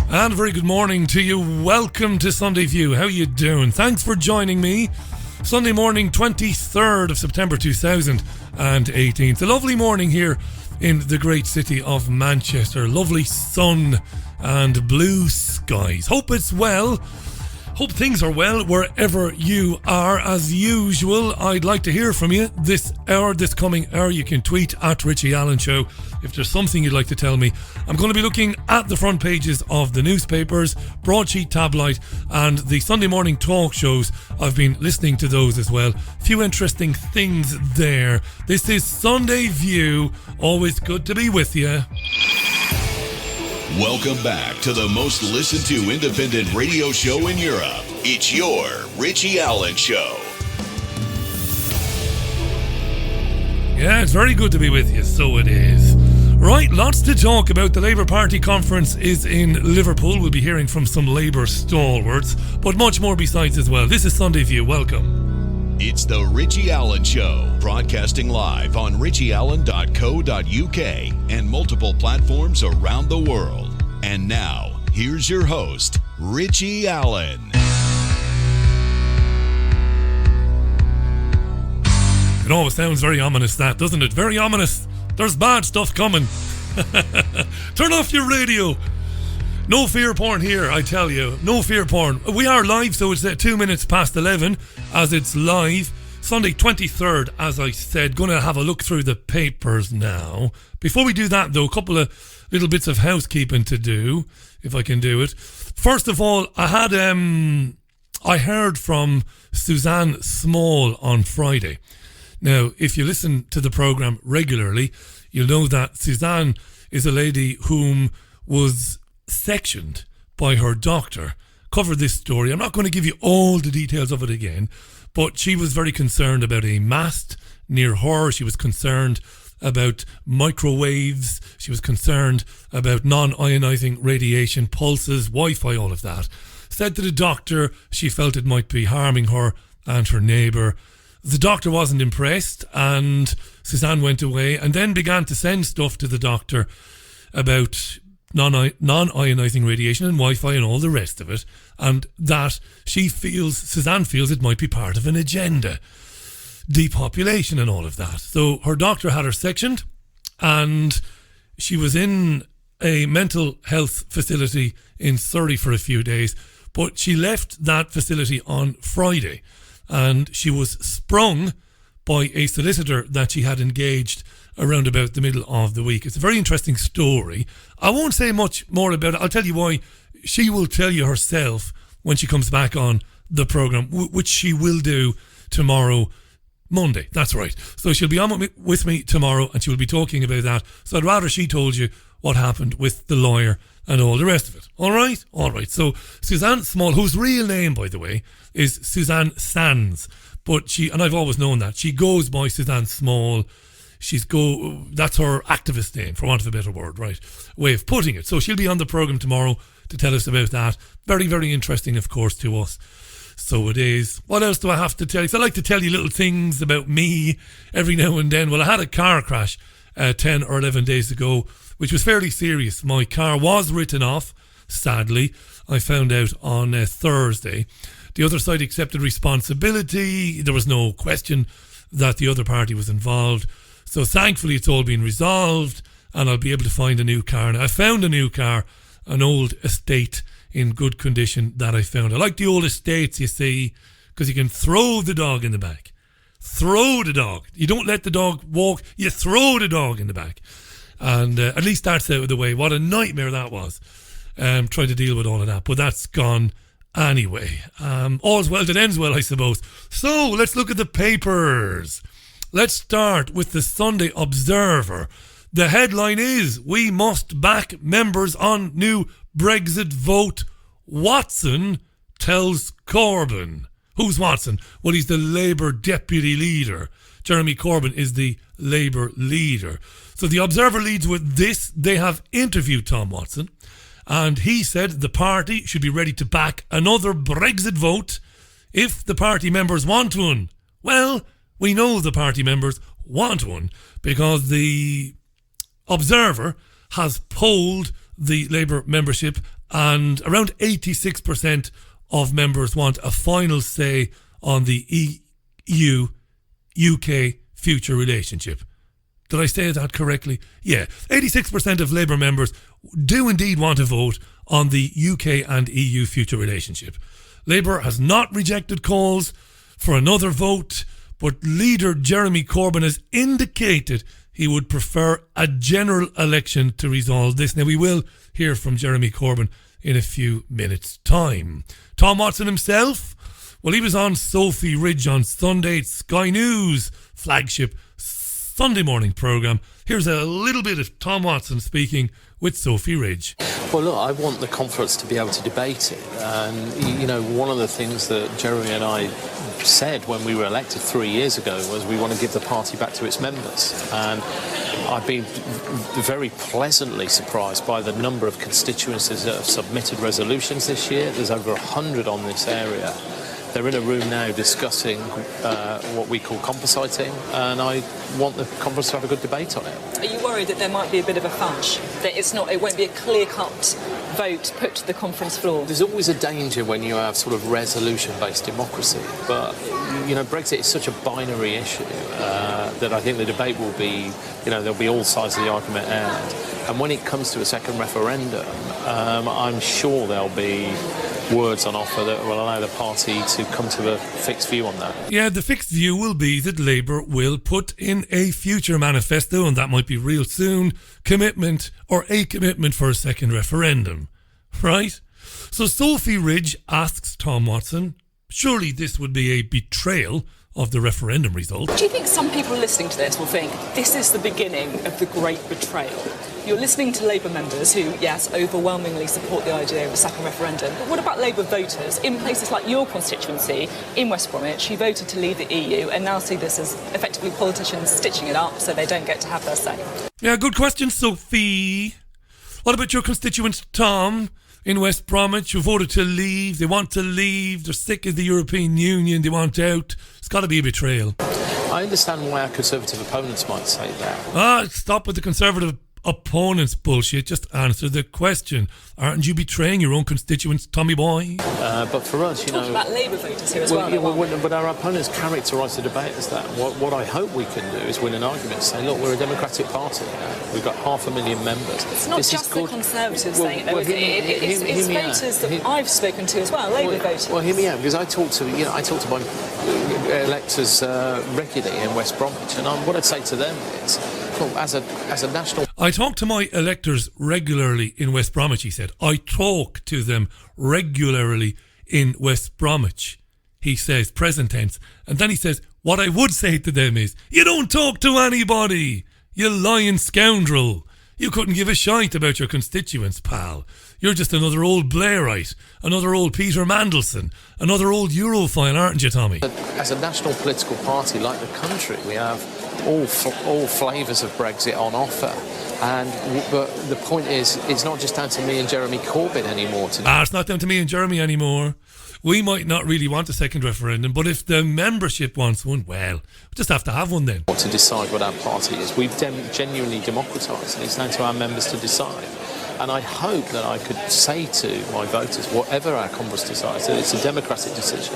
And a very good morning to you. Welcome to Sunday View. How you doing? Thanks for joining me. Sunday morning, 23rd of September 2018. It's a lovely morning here in the great city of Manchester. Lovely sun and blue skies. Hope it's well. Hope things are well wherever you are. As usual, I'd like to hear from you this coming hour. You can tweet at Richie Allen Show if there's something you'd like to tell me. I'm going to be looking at the front pages of the newspapers, broadsheet tabloid, and the Sunday morning talk shows. I've been listening to those as well. A few interesting things there. This is Sunday View. Always good to be with you. Welcome back to the most listened to independent radio show in Europe. It's your Richie Allen Show. Yeah, it's very good to be with you, so it is. Right, lots to talk about. The Labour Party conference is in Liverpool. We'll be hearing from some Labour stalwarts, but much more besides as well. This is Sunday View. Welcome. It's the Richie Allen Show, broadcasting live on richieallen.co.uk and multiple platforms around the world. And now, here's your host, Richie Allen. It always sounds very ominous, that, doesn't it? Very ominous. There's bad stuff coming. Turn off your radio. No fear porn here, I tell you. No fear porn. We are live, so it's 2 minutes past 11 as it's live. Sunday 23rd, as I said. Going to have a look through the papers now. Before we do that, though, a couple of little bits of housekeeping to do, if I can do it. First of all, I heard from Suzanne Small on Friday. Now, if you listen to the programme regularly, you'll know that Suzanne is a lady whom was sectioned by her doctor. Covered this story. I'm not going to give you all the details of it again, but she was very concerned about a mast near her. She was concerned about microwaves. She was concerned about non-ionising radiation, pulses, Wi-Fi, all of that. Said to the doctor she felt it might be harming her and her neighbour. The doctor wasn't impressed, and Suzanne went away and then began to send stuff to the doctor about non-ionising radiation and Wi-Fi and all the rest of it, and that Suzanne feels it might be part of an agenda. Depopulation and all of that. So her doctor had her sectioned, and she was in a mental health facility in Surrey for a few days, but she left that facility on Friday, and she was sprung by a solicitor that she had engaged around about the middle of the week. It's a very interesting story. I won't say much more about it. I'll tell you why. She will tell you herself when she comes back on the programme, which she will do tomorrow, Monday. That's right. So she'll be on with me tomorrow, and she will be talking about that. So I'd rather she told you what happened with the lawyer and all the rest of it. All right? All right. So Suzanne Small, whose real name, by the way, is Suzanne Sands, but and I've always known that, she goes by Suzanne Small. That's her activist name, for want of a better word, right? Way of putting it. So she'll be on the programme tomorrow to tell us about that. Very, very interesting, of course, to us. So it is. What else do I have to tell you? So I like to tell you little things about me every now and then. Well, I had a car crash 10 or 11 days ago, which was fairly serious. My car was written off, sadly. I found out on Thursday. The other side accepted responsibility. There was no question that the other party was involved. So thankfully it's all been resolved, and I'll be able to find a new car. And I found a new car, an old estate in good condition that I found. I like the old estates, you see, because you can throw the dog in the back. Throw the dog. You don't let the dog walk, you throw the dog in the back. And at least that's out of the way. What a nightmare that was, trying to deal with all of that. But that's gone anyway. All's well that ends well, I suppose. So let's look at the papers. Let's start with the Sunday Observer. The headline is, "We must back members on new Brexit vote. Watson tells Corbyn." Who's Watson? Well, he's the Labour deputy leader. Jeremy Corbyn is the Labour leader. So the Observer leads with this. They have interviewed Tom Watson, and he said the party should be ready to back another Brexit vote if the party members want one. Well, we know the party members want one because the Observer has polled the Labour membership and around 86% of members want a final say on the EU-UK future relationship. Did I say that correctly? Yeah, 86% of Labour members do indeed want to vote on the UK and EU future relationship. Labour has not rejected calls for another vote, but leader Jeremy Corbyn has indicated he would prefer a general election to resolve this. Now, we will hear from Jeremy Corbyn in a few minutes' time. Tom Watson himself, well, he was on Sophie Ridge on Sunday. It's Sky News' flagship Sunday morning programme. Here's a little bit of Tom Watson speaking with Sophie Ridge. Well, look, I want the conference to be able to debate it. And, you know, one of the things that Jeremy and I said when we were elected 3 years ago was we want to give the party back to its members. And I've been very pleasantly surprised by the number of constituencies that have submitted resolutions this year. There's over 100 on this area. They're in a room now discussing what we call compositing, and I want the conference to have a good debate on it. Are you worried that there might be a bit of a fudge? That it won't be a clear-cut vote put to the conference floor? There's always a danger when you have sort of resolution-based democracy, but, you know, Brexit is such a binary issue that I think the debate will be, you know, there'll be all sides of the argument aired. And when it comes to a second referendum, I'm sure there'll be words on offer that will allow the party to come to a fixed view on that. Yeah, the fixed view will be that Labour will put in a future manifesto, and that might be real soon, commitment for a second referendum. Right? So Sophie Ridge asks Tom Watson, surely this would be a betrayal of the referendum result. Do you think some people listening to this will think this is the beginning of the great betrayal? You're listening to Labour members who, yes, overwhelmingly support the idea of a second referendum. But what about Labour voters in places like your constituency in West Bromwich who voted to leave the EU and now see this as effectively politicians stitching it up so they don't get to have their say? Yeah, good question, Sophie. What about your constituent Tom in West Bromwich who voted to leave? They want to leave. They're sick of the European Union. They want out. It's got to be a betrayal. I understand why our Conservative opponents might say that. Stop with the Conservative opponents bullshit. Just answer the question. Aren't you betraying your own constituents, Tommy boy? But for us, you know... Talk about Labour voters here as well. But our opponents characterise the debate as that. What I hope we can do is win an argument and say, look, we're a democratic party. We've got 500,000 members. It's not just the Conservatives saying it, though, is it? It's voters that I've spoken to as well, Labour voters. Well, hear me out, because I talk to my electors regularly in West Bromwich, and what I'd say to them is, well, as a national... I talk to my electors regularly in West Bromwich, he said. I talk to them regularly in West Bromwich, he says, present tense. And then he says, what I would say to them is, you don't talk to anybody, you lying scoundrel. You couldn't give a shite about your constituents, pal. You're just another old Blairite, another old Peter Mandelson, another old Europhile, aren't you, Tommy? As a national political party like the country, we have all flavours of Brexit on offer. But the point is, it's not just down to me and Jeremy Corbyn anymore. It's not down to me and Jeremy anymore. We might not really want a second referendum, but if the membership wants one, well, we just have to have one then. To decide what our party is. We've genuinely democratised, and it's down to our members to decide. And I hope that I could say to my voters, whatever our Congress decides, that it's a democratic decision.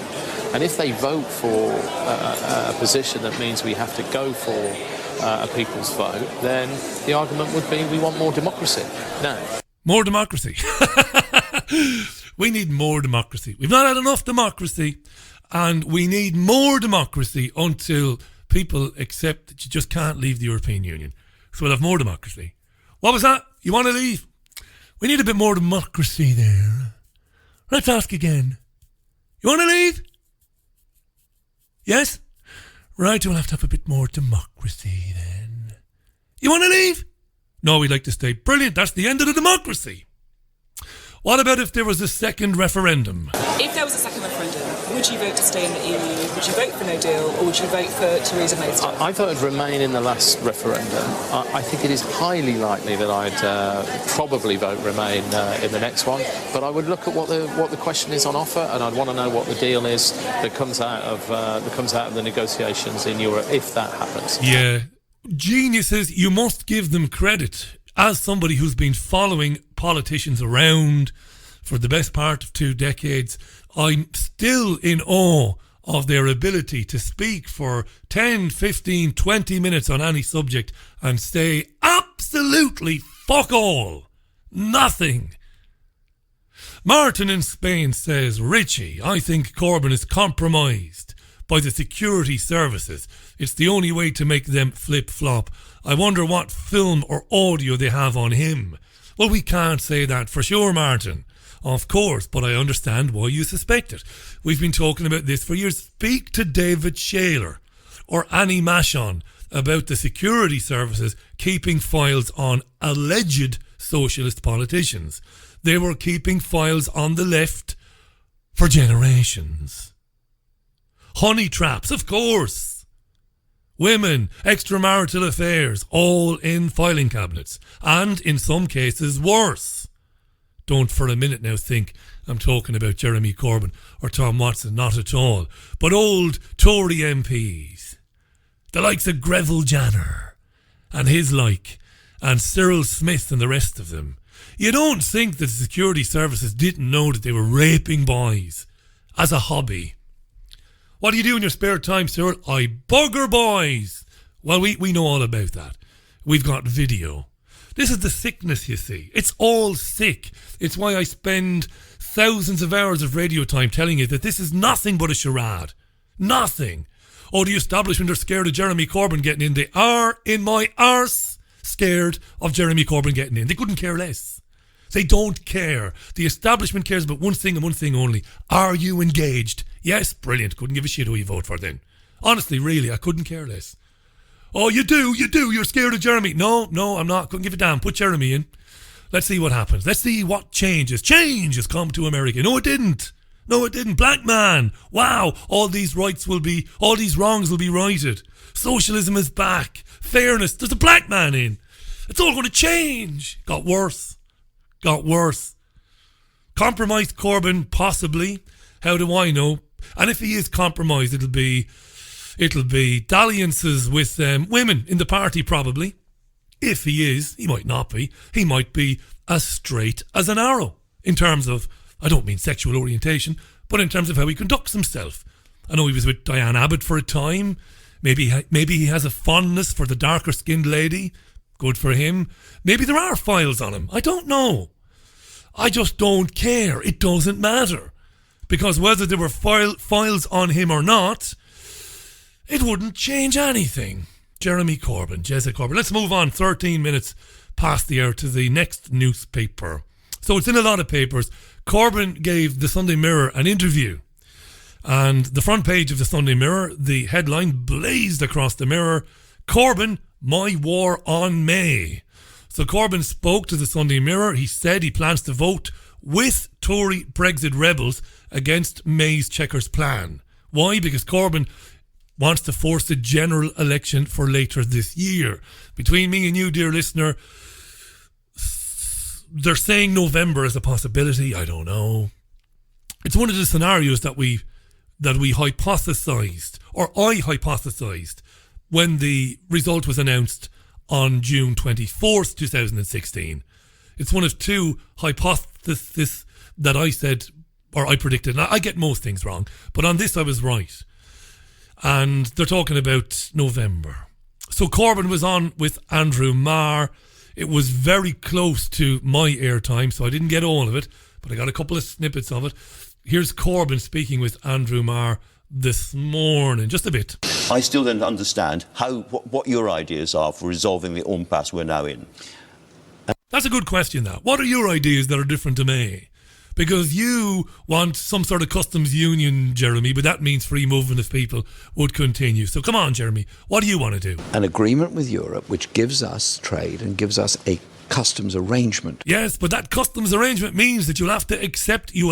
And if they vote for a position that means we have to go for a people's vote, then the argument would be we want more democracy. No. More democracy. We need more democracy. We've not had enough democracy, and we need more democracy until people accept that you just can't leave the European Union. So we'll have more democracy. What was that? You want to leave? We need a bit more democracy there. Let's ask again. You want to leave? Yes? Right, we'll have to have a bit more democracy then. You want to leave? No, we'd like to stay. Brilliant, that's the end of the democracy. What about if there was a second referendum? If there was a second referendum, would you vote to stay in the EU? Would you vote for no deal? Or would you vote for Theresa May's deal? I voted Remain in the last referendum. I think it is highly likely that I'd probably vote Remain in the next one. But I would look at what the question is on offer, and I'd want to know what the deal is that comes out of the negotiations in Europe if that happens. Yeah. Geniuses, you must give them credit. as somebody who's been following politicians around for the best part of 2 decades, I'm still in awe of their ability to speak for 10, 15, 20 minutes on any subject and say absolutely fuck all. Nothing. Martin in Spain says, Richie, I think Corbyn is compromised by the security services. It's the only way to make them flip-flop. I wonder what film or audio they have on him. Well, we can't say that for sure, Martin. Of course, but I understand why you suspect it. We've been talking about this for years. Speak to David Shaler or Annie Mashon about the security services keeping files on alleged socialist politicians. They were keeping files on the left for generations. Honey traps, of course. Women, extramarital affairs, all in filing cabinets. And in some cases, worse. Don't for a minute now think I'm talking about Jeremy Corbyn or Tom Watson, not at all. But old Tory MPs, the likes of Greville Janner and his like, and Cyril Smith and the rest of them. You don't think that the security services didn't know that they were raping boys as a hobby. What do you do in your spare time, Cyril? I bugger boys. Well, we know all about that. We've got video. This is the sickness, you see. It's all sick. It's why I spend thousands of hours of radio time telling you that this is nothing but a charade. Nothing. Oh, the establishment are scared of Jeremy Corbyn getting in. They are, in my arse, scared of Jeremy Corbyn getting in. They couldn't care less. They don't care. The establishment cares about one thing and one thing only. Are you engaged? Yes, brilliant. Couldn't give a shit who you vote for then. Honestly, really, I couldn't care less. Oh, you do. You're scared of Jeremy. No, I'm not. Couldn't give a damn. Put Jeremy in. Let's see what happens. Let's see what changes. Change has come to America. No, it didn't. Black man. Wow. All these wrongs will be righted. Socialism is back. Fairness. There's a black man in. It's all going to change. Got worse. Compromised Corbyn, possibly. How do I know? And if he is compromised, it'll be dalliances with women in the party, probably. If he is, he might not be. He might be as straight as an arrow in terms of, I don't mean sexual orientation, but in terms of how he conducts himself. I know he was with Diane Abbott for a time. Maybe he has a fondness for the darker skinned lady. Good for him. Maybe there are files on him. I don't know. I just don't care. It doesn't matter. Because whether there were files on him or not, it wouldn't change anything. Jeremy Corbyn, Jezza Corbyn. Let's move on 13 minutes past the hour to the next newspaper. So it's in a lot of papers. Corbyn gave the Sunday Mirror an interview. And the front page of the Sunday Mirror, the headline blazed across the Mirror, Corbyn, my war on May. So Corbyn spoke to the Sunday Mirror. He said he plans to vote with Tory Brexit rebels against May's Chequers plan. Why? Because Corbyn wants to force a general election for later this year. Between me and you, dear listener, they're saying November is a possibility. I don't know. It's one of the scenarios that we hypothesised, or I hypothesised, when the result was announced on June 24th, 2016. It's one of two hypotheses that I said, or I predicted. And I get most things wrong, but on this I was right. And they're talking about November. So Corbyn was on with Andrew Marr. It was very close to my airtime, so I didn't get all of it, but I got a couple of snippets of it. Here's Corbyn speaking with Andrew Marr this morning, just a bit. I still don't understand what your ideas are for resolving the impasse we're now in. That's a good question, that. What are your ideas that are different to me? Because you want some sort of customs union, Jeremy, but that means free movement of people would continue. So come on, Jeremy, what do you want to do? An agreement with Europe which gives us trade and gives us a customs arrangement. Yes, but that customs arrangement means that you will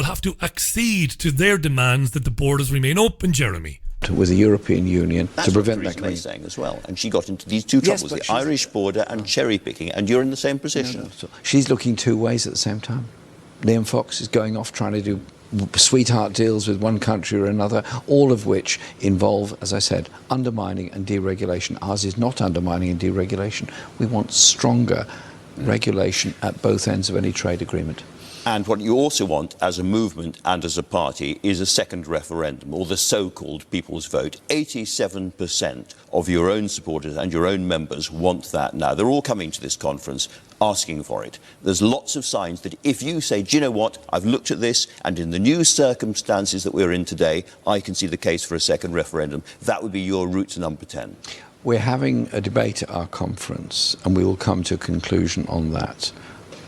have to accede to their demands that the borders remain open, Jeremy. With the European Union to prevent that. That's what Theresa May's saying as well. And she got into these two troubles, the Irish border and cherry picking, and you're in the same position. No. She's looking two ways at the same time. Liam Fox is going off trying to do sweetheart deals with one country or another, all of which involve, as I said, undermining and deregulation. Ours is not undermining and deregulation. We want stronger regulation at both ends of any trade agreement. And what you also want as a movement and as a party is a second referendum, or the so-called people's vote. 87% of your own supporters and your own members want that now. They're all coming to this conference asking for it. There's lots of signs that if you say, do you know what, I've looked at this, and in the new circumstances that we're in today, I can see the case for a second referendum, that would be your route to number 10. We're having a debate at our conference, and we will come to a conclusion on that.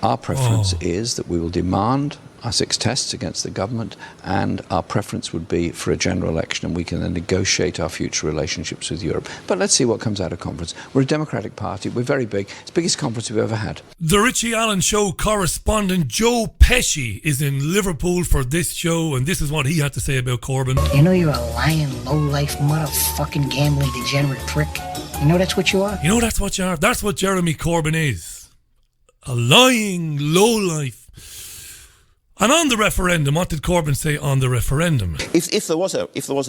Our preference is that we will demand our 6 tests against the government, and our preference would be for a general election, and we can then negotiate our future relationships with Europe. But let's see what comes out of conference. We're a democratic party. We're very big. It's the biggest conference we've ever had. The Richie Allen Show correspondent Joe Pesci is in Liverpool for this show, and this is what he had to say about Corbyn. You know you're a lying, low-life, motherfucking gambling degenerate prick. You know that's what you are? You know that's what you are? That's what Jeremy Corbyn is. A lying lowlife. And on the referendum, what did Corbyn say on the referendum? If there was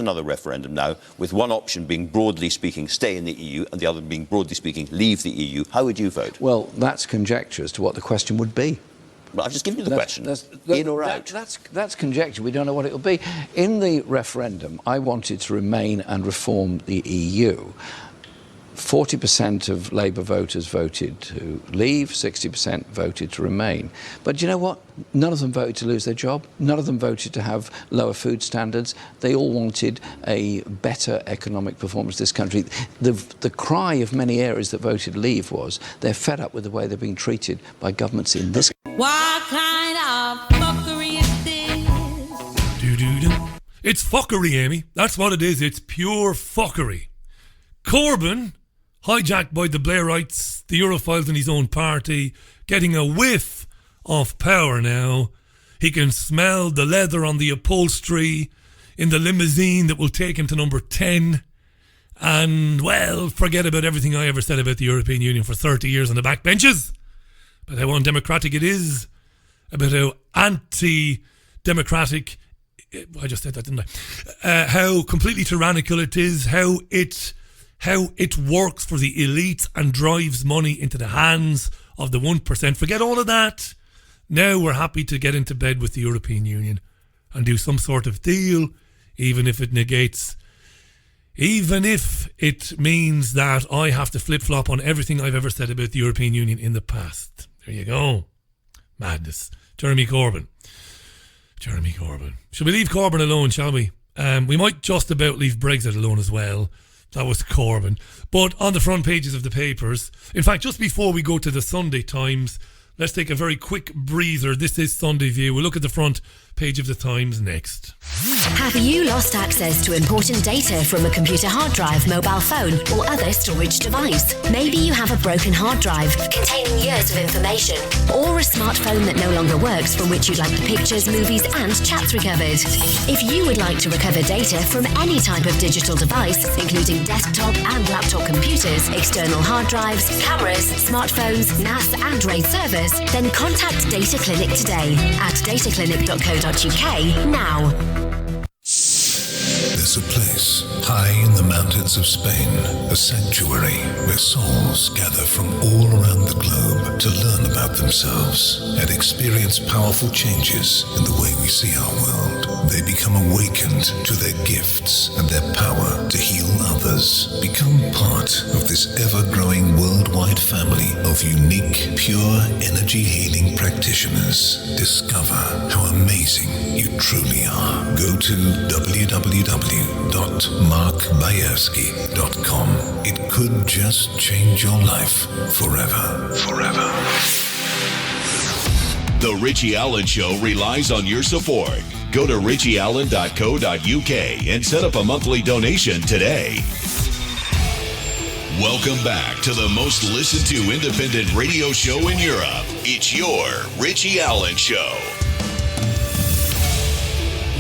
another referendum now, with one option being broadly speaking stay in the EU and the other being broadly speaking leave the EU, how would you vote? Well, that's conjecture as to what the question would be. Well, I've just given you the question. In or out? That's conjecture. We don't know what it will be. In the referendum, I wanted to remain and reform the EU. 40% of Labour voters voted to leave, 60% voted to remain. But you know what? None of them voted to lose their job. None of them voted to have lower food standards. They all wanted a better economic performance in this country. The cry of many areas that voted leave was they're fed up with the way they're being treated by governments in this. What kind of fuckery is this? Do-do-do. It's fuckery, Amy. That's what it is. It's pure fuckery. Corbyn, hijacked by the Blairites, the Europhiles in his own party, getting a whiff of power now. He can smell the leather on the upholstery in the limousine that will take him to number 10. And, well, forget about everything I ever said about the European Union for 30 years on the backbenches. About how undemocratic it is. About how anti-democratic... I just said that, didn't I? How completely tyrannical it is. How it works for the elites and drives money into the hands of the 1%. Forget all of that. Now we're happy to get into bed with the European Union and do some sort of deal, even if it means that I have to flip-flop on everything I've ever said about the European Union in the past. There you go. Madness. Jeremy Corbyn. Shall we leave Corbyn alone, shall we? We might just about leave Brexit alone as well. That was Corbyn. But on the front pages of the papers, in fact, just before we go to the Sunday Times, let's take a very quick breather. This is Sunday View. We'll look at the front page of the Times next. Have you lost access to important data from a computer hard drive, mobile phone, or other storage device? Maybe you have a broken hard drive containing years of information, or a smartphone that no longer works from which you'd like the pictures, movies, and chats recovered. If you would like to recover data from any type of digital device, including desktop and laptop computers, external hard drives, cameras, smartphones, NAS, and RAID servers, then contact Data Clinic today at dataclinic.co.uk now. There's a place high in the mountains of Spain, a sanctuary where souls gather from all around the globe to learn about themselves and experience powerful changes in the way we see our world. They become awakened to their gifts and their power to heal others. Become part of this ever-growing worldwide family of unique, pure energy healing practitioners. Discover how amazing you truly are. Go to www.markbayerski.com. It could just change your life forever. The Richie Allen Show relies on your support. Go to richieallen.co.uk and set up a monthly donation today. Welcome back to the most listened to independent radio show in Europe. It's your Richie Allen Show.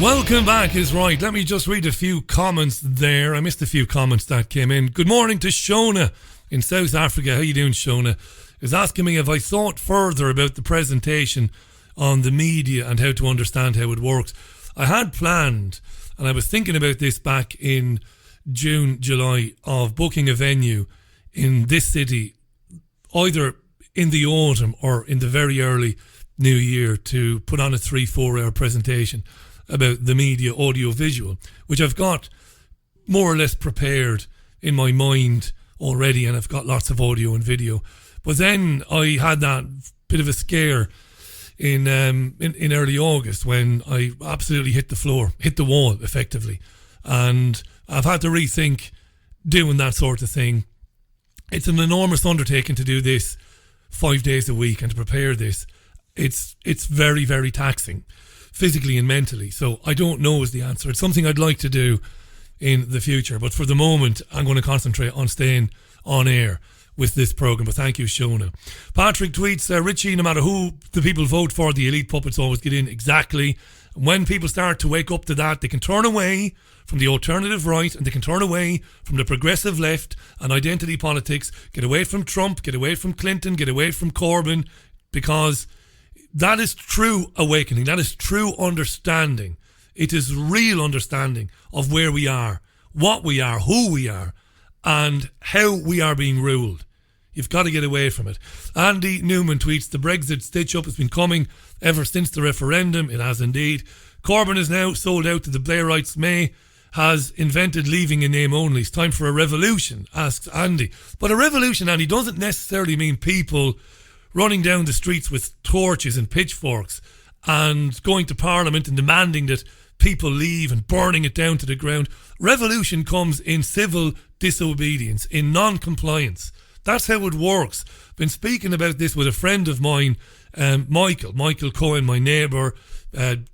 Welcome back is right. Let me just read a few comments there. I missed a few comments that came in. Good morning to Shona in South Africa. How you doing, Shona? Is asking me if I thought further about the presentation on the media and how to understand how it works. I had planned, and I was thinking about this back in June, July, of booking a venue in this city, either in the autumn or in the very early new year to put on a 3-4 hour presentation about the media audio-visual, which I've got more or less prepared in my mind already, and I've got lots of audio and video. But then I had that bit of a scare in early August when I absolutely hit the wall effectively, and I've had to rethink doing that sort of thing. It's an enormous undertaking to do this 5 days a week and to prepare this. It's very, very taxing physically and mentally. So I don't know is the answer. It's something I'd like to do in the future, but for the moment I'm going to concentrate on staying on air with this programme. But thank you, Shona. Patrick tweets, Richie, no matter who the people vote for, the elite puppets always get in. Exactly. And when people start to wake up to that, they can turn away from the alternative right and they can turn away from the progressive left and identity politics, get away from Trump, get away from Clinton, get away from Corbyn, because that is true awakening. That is true understanding. It is real understanding of where we are, what we are, who we are, and how we are being ruled. You've got to get away from it. Andy Newman tweets, the Brexit stitch-up has been coming ever since the referendum. It has indeed. Corbyn is now sold out to the Blairites. May has invented leaving in name only. It's time for a revolution, asks Andy. But a revolution, Andy, doesn't necessarily mean people running down the streets with torches and pitchforks and going to Parliament and demanding that people leave and burning it down to the ground. Revolution comes in civil disobedience, in non-compliance. That's how it works. Been speaking about this with a friend of mine, Michael Cohen, my neighbour,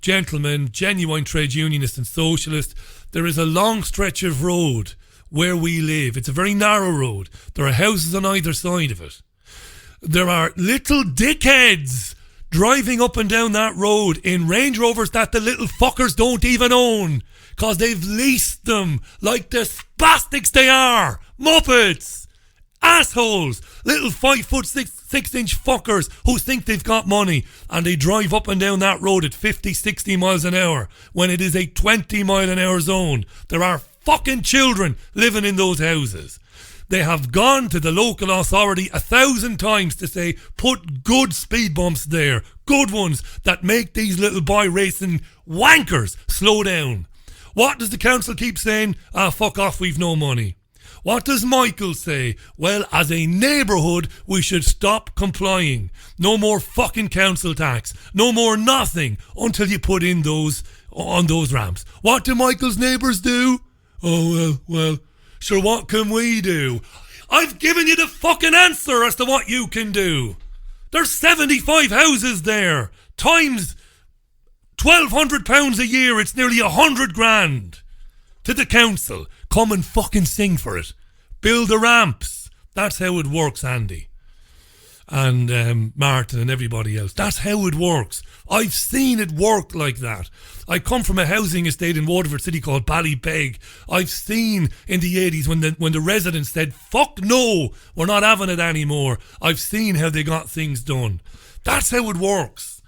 gentleman, genuine trade unionist and socialist. There is a long stretch of road where we live. It's a very narrow road. There are houses on either side of it. There are little dickheads driving up and down that road in Range Rovers that the little fuckers don't even own because they've leased them like the spastics they are. Muppets. Assholes. Little 5'6" fuckers who think they've got money and they drive up and down that road at 50, 60 miles an hour when it is a 20 mile an hour zone. There are fucking children living in those houses. They have gone to the local authority 1,000 times to say, put good speed bumps there. Good ones that make these little boy racing wankers slow down. What does the council keep saying? Fuck off, we've no money. What does Michael say? Well, as a neighbourhood, we should stop complying. No more fucking council tax. No more nothing until you put in those ramps. What do Michael's neighbours do? Oh, well, sure, what can we do? I've given you the fucking answer as to what you can do. There's 75 houses there. Times £1,200 a year, it's nearly 100 grand. To the council, come and fucking sing for it. Build the ramps. That's how it works, Andy. And Martin and everybody else. That's how it works. I've seen it work like that. I come from a housing estate in Waterford City called Ballybeg. I've seen in the 80s when the residents said, fuck no, we're not having it anymore. I've seen how they got things done. That's how it works.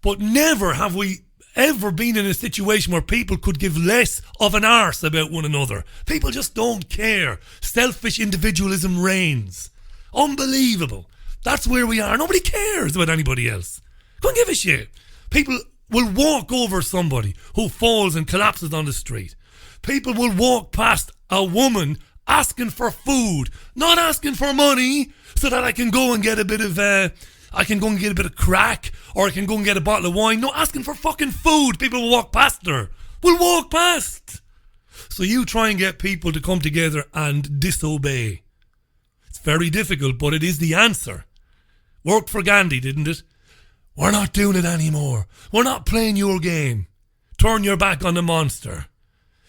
But never have we ever been in a situation where people could give less of an arse about one another. People just don't care. Selfish individualism reigns. Unbelievable. That's where we are. Nobody cares about anybody else. Don't give a shit. People will walk over somebody who falls and collapses on the street. People will walk past a woman asking for food, not asking for money so that I can go and get a bit of crack, or I can go and get a bottle of wine. No, asking for fucking food. People will walk past her. Will walk past. So you try and get people to come together and disobey. It's very difficult, but it is the answer. Worked for Gandhi, didn't it? We're not doing it anymore. We're not playing your game. Turn your back on the monster.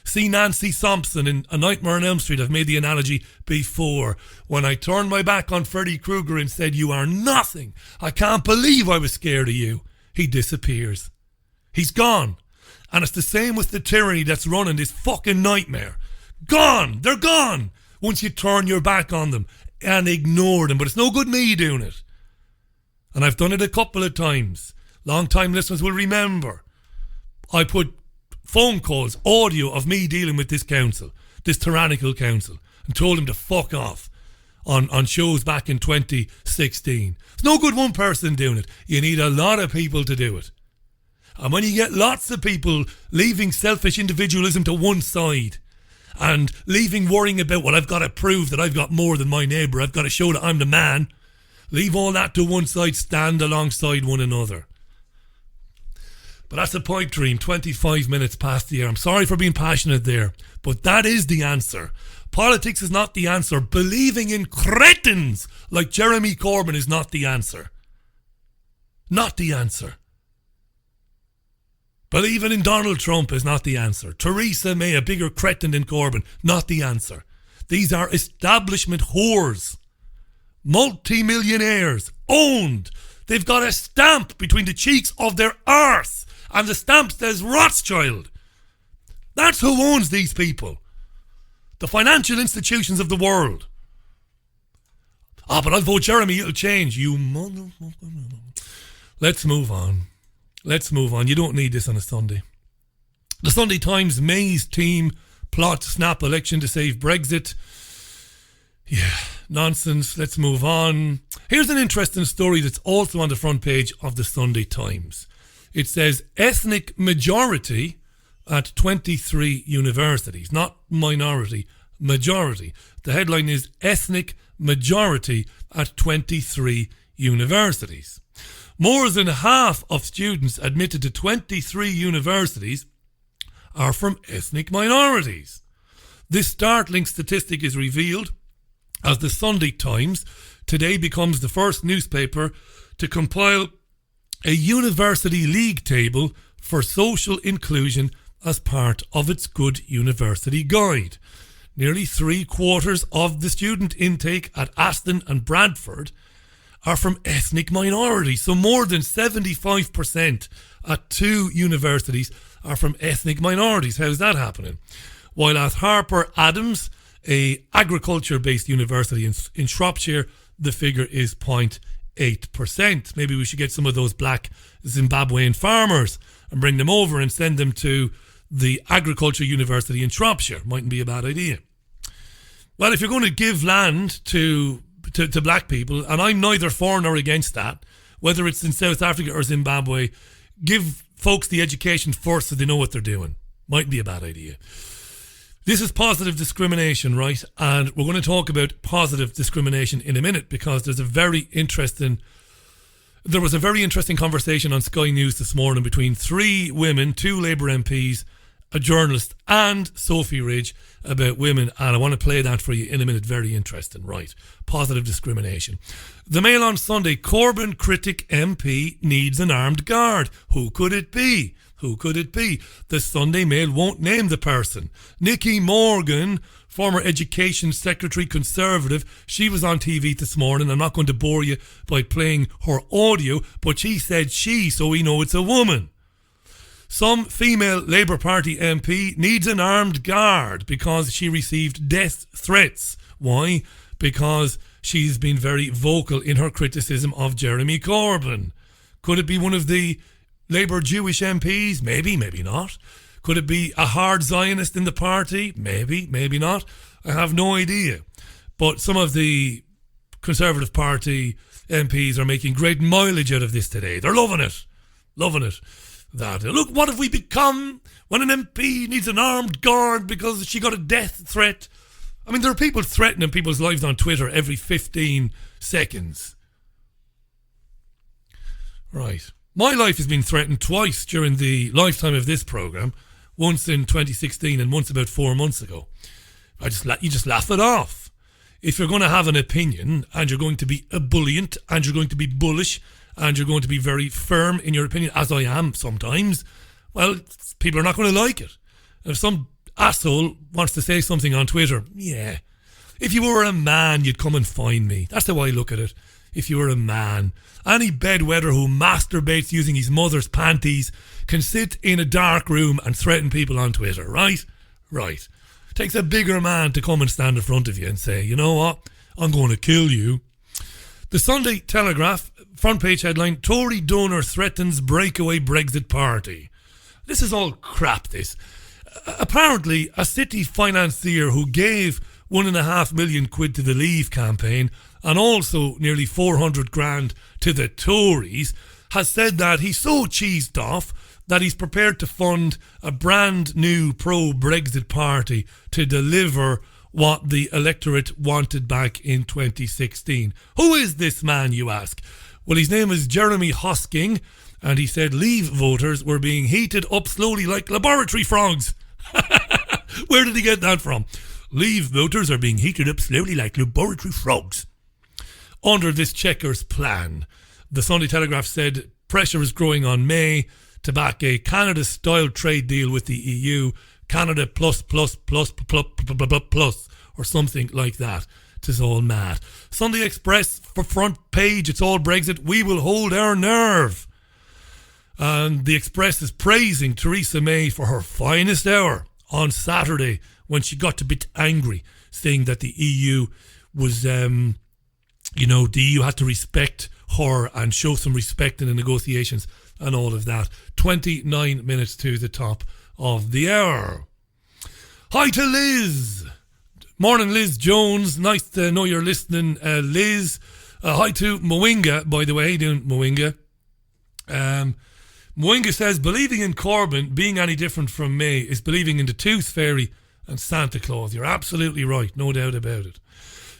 See Nancy Thompson in A Nightmare on Elm Street. I've made the analogy before. When I turned my back on Freddy Krueger and said, you are nothing. I can't believe I was scared of you. He disappears. He's gone. And it's the same with the tyranny that's running this fucking nightmare. Gone. They're gone. Once you turn your back on them and ignore them. But it's no good me doing it. And I've done it a couple of times. Long-time listeners will remember. I put phone calls, audio of me dealing with this council, this tyrannical council, and told him to fuck off. on shows back in 2016. It's no good one person doing it. You need a lot of people to do it. And when you get lots of people leaving selfish individualism to one side and leaving worrying about, well, I've got to prove that I've got more than my neighbour, I've got to show that I'm the man, leave all that to one side, stand alongside one another. But that's a pipe dream, 25 minutes past the hour. I'm sorry for being passionate there, but that is the answer. Politics is not the answer. Believing in cretins like Jeremy Corbyn is not the answer. Not the answer. Believing in Donald Trump is not the answer. Theresa May, a bigger cretin than Corbyn, not the answer. These are establishment whores. Multi-millionaires. Owned. They've got a stamp between the cheeks of their arse. And the stamp says Rothschild. That's who owns these people. The financial institutions of the world. But I'll vote Jeremy, it'll change. You motherfucker. Let's move on. Let's move on. You don't need this on a Sunday. The Sunday Times, May's team plot snap election to save Brexit. Yeah, nonsense. Let's move on. Here's an interesting story that's also on the front page of the Sunday Times. It says ethnic majority at 23 universities. Not minority, majority. The headline is ethnic majority at 23 universities. More than half of students admitted to 23 universities are from ethnic minorities. This startling statistic is revealed as the Sunday Times today becomes the first newspaper to compile a university league table for social inclusion as part of its Good University Guide. Nearly 3/4 of the student intake at Aston and Bradford are from ethnic minorities. So more than 75% at two universities are from ethnic minorities. How's that happening? While at Harper Adams, a agriculture-based university in Shropshire, the figure is 0.8%. Maybe we should get some of those black Zimbabwean farmers and bring them over and send them to the agriculture university in Shropshire. Mightn't be a bad idea. Well, if you're going to give land to black people, and I'm neither for nor against that, whether it's in South Africa or Zimbabwe, give folks the education first so they know what they're doing. Mightn't be a bad idea. This is positive discrimination, right? And we're going to talk about positive discrimination in a minute because there was a very interesting conversation on Sky News this morning between three women, two Labour MPs, a journalist and Sophie Ridge about women, and I want to play that for you in a minute. Very interesting, right? Positive discrimination. The Mail on Sunday, Corbyn critic MP needs an armed guard. Who could it be? Who could it be? The Sunday Mail won't name the person. Nicky Morgan, former Education Secretary Conservative, she was on TV this morning. I'm not going to bore you by playing her audio, but she said she, so we know it's a woman. Some female Labour Party MP needs an armed guard because she received death threats. Why? Because she's been very vocal in her criticism of Jeremy Corbyn. Could it be one of the Labour Jewish MPs? Maybe, maybe not. Could it be a hard Zionist in the party? Maybe, maybe not. I have no idea. But some of the Conservative Party MPs are making great mileage out of this today. They're loving it. Loving it. That, look, what have we become when an MP needs an armed guard because she got a death threat? I mean, there are people threatening people's lives on Twitter every 15 seconds. Right. My life has been threatened twice during the lifetime of this programme. Once in 2016 and once about 4 months ago. You just laugh it off. If you're going to have an opinion and you're going to be ebullient and you're going to be bullish and you're going to be very firm in your opinion, as I am sometimes, well, people are not going to like it. And if some asshole wants to say something on Twitter, yeah. If you were a man, you'd come and find me. That's the way I look at it. If you were a man. Any bedwetter who masturbates using his mother's panties can sit in a dark room and threaten people on Twitter, right? Right. It takes a bigger man to come and stand in front of you and say, you know what? I'm going to kill you. The Sunday Telegraph, front page headline, Tory donor threatens breakaway Brexit party. This is all crap, this. Apparently, a city financier who gave 1.5 million quid to the Leave campaign, and also nearly 400 grand to the Tories, has said that he's so cheesed off that he's prepared to fund a brand new pro-Brexit party to deliver what the electorate wanted back in 2016. Who is this man, you ask? Well, his name is Jeremy Hosking, and he said Leave voters were being heated up slowly like laboratory frogs. Where did he get that from? Leave voters are being heated up slowly like laboratory frogs. Under this Chequers plan, the Sunday Telegraph said pressure is growing on May to back a Canada-style trade deal with the EU, Canada plus, or something like that. Tis all mad. Sunday Express for front page, it's all Brexit. We will hold our nerve. And the Express is praising Theresa May for her finest hour on Saturday when she got a bit angry, saying that the EU was, the EU had to respect her and show some respect in the negotiations and all of that. 29 minutes to the top of the hour. Hi to Liz. Morning, Liz Jones. Nice to know you're listening, Liz. Hi to Mwinga, by the way. How you doing, Mwinga? Mwinga says, believing in Corbyn being any different from May is believing in the Tooth Fairy and Santa Claus. You're absolutely right, no doubt about it.